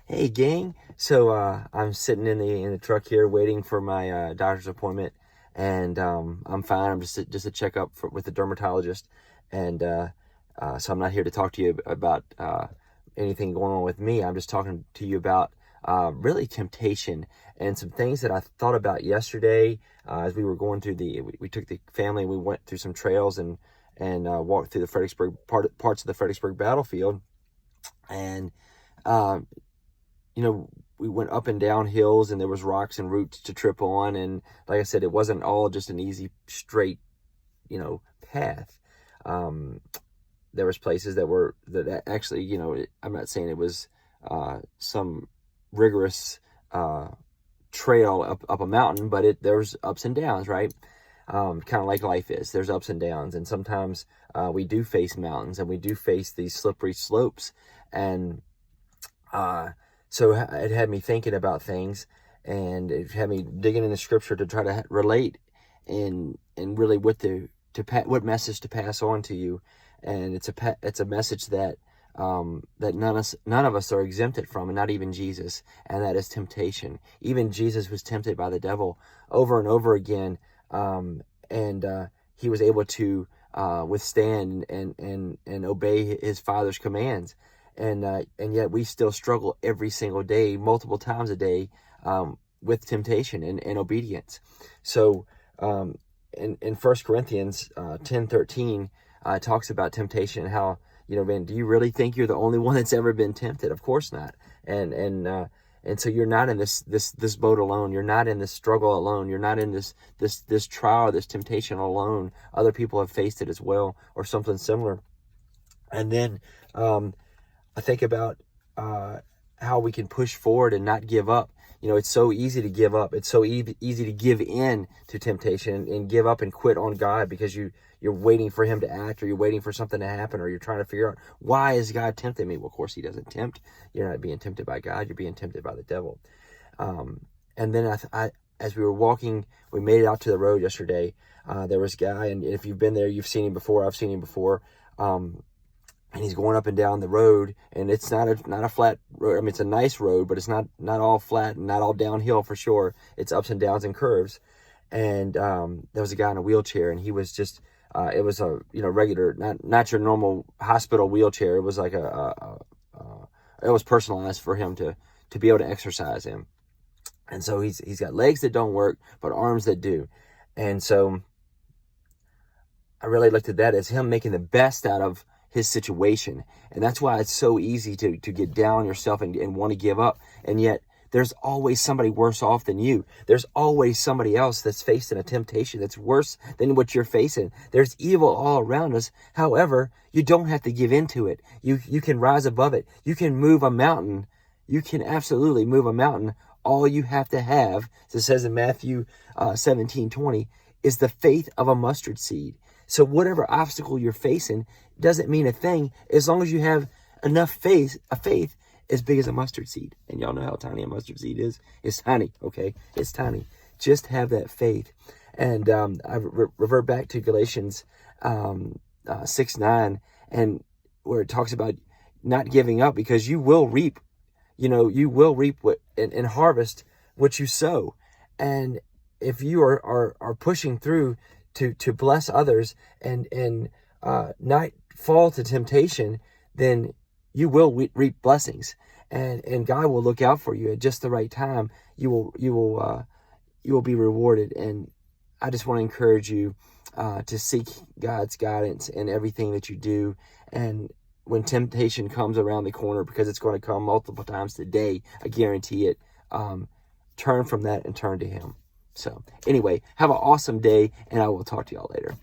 Hey gang, so I'm sitting in the truck here waiting for my doctor's appointment, and I'm fine. I'm just a checkup with the dermatologist, and so I'm not here to talk to you about anything going on with me. I'm just talking to you about really temptation and some things that I thought about yesterday as we were going through we took the family, we went through some trails and walked through the Fredericksburg parts of the Fredericksburg battlefield, and um, we went up and down hills, and there was rocks and roots to trip on. And like I said, it wasn't all just an easy, straight, path. Um, there was places that actually, I'm not saying it was some rigorous trail up a mountain, but there was ups and downs, right? Kind of like life is. There's ups and downs, and sometimes we do face mountains, and we do face these slippery slopes, and so it had me thinking about things, and it had me digging in the scripture to try to relate and really what message to pass on to you. And it's a message that none of us are exempted from, and not even Jesus, and that is temptation. Even Jesus was tempted by the devil over and over again, and he was able to withstand and obey his Father's commands. And yet we still struggle every single day, multiple times a day, with temptation and obedience. So in 1 Corinthians 10:13, it talks about temptation and how, man, do you really think you're the only one that's ever been tempted? Of course not. And so you're not in this boat alone. You're not in this struggle alone. You're not in this trial, this temptation alone. Other people have faced it as well, or something similar. And then I think about how we can push forward and not give up. It's so easy to give up. It's so easy to give in to temptation and give up and quit on God because you're waiting for him to act, or you're waiting for something to happen, or you're trying to figure out, why is God tempting me? Well, of course he doesn't tempt. You're not being tempted by God. You're being tempted by the devil. And then as we were walking, we made it out to the road yesterday. There was a guy, and if you've been there, you've seen him before. I've seen him before. And he's going up and down the road, and it's not a flat road. I mean, it's a nice road, but it's not all flat and not all downhill for sure. It's ups and downs and curves. And there was a guy in a wheelchair, and he was just it was a regular, not your normal hospital wheelchair. It was like it was personalized for him to be able to exercise in. And so he's got legs that don't work, but arms that do. And so I really looked at that as him making the best out of his situation. And that's why it's so easy to get down on yourself and want to give up. And yet there's always somebody worse off than you. There's always somebody else that's facing a temptation that's worse than what you're facing. There's evil all around us. However, you don't have to give into it. You can rise above it. You can move a mountain. You can absolutely move a mountain. All you have to have, as it says in Matthew 17:20, is the faith of a mustard seed. So whatever obstacle you're facing doesn't mean a thing as long as you have enough faith, a faith as big as a mustard seed. And y'all know how tiny a mustard seed is. It's tiny, okay? It's tiny. Just have that faith. And I revert back to Galatians 6:9, and where it talks about not giving up, because you will reap. You will reap and harvest what you sow. And if you are pushing through to bless others and not fall to temptation, then you will reap blessings, and God will look out for you at just the right time. You will be rewarded. And I just want to encourage you to seek God's guidance in everything that you do. And when temptation comes around the corner, because it's going to come multiple times today, I guarantee it, turn from that and turn to him. So anyway, have an awesome day, and I will talk to y'all later.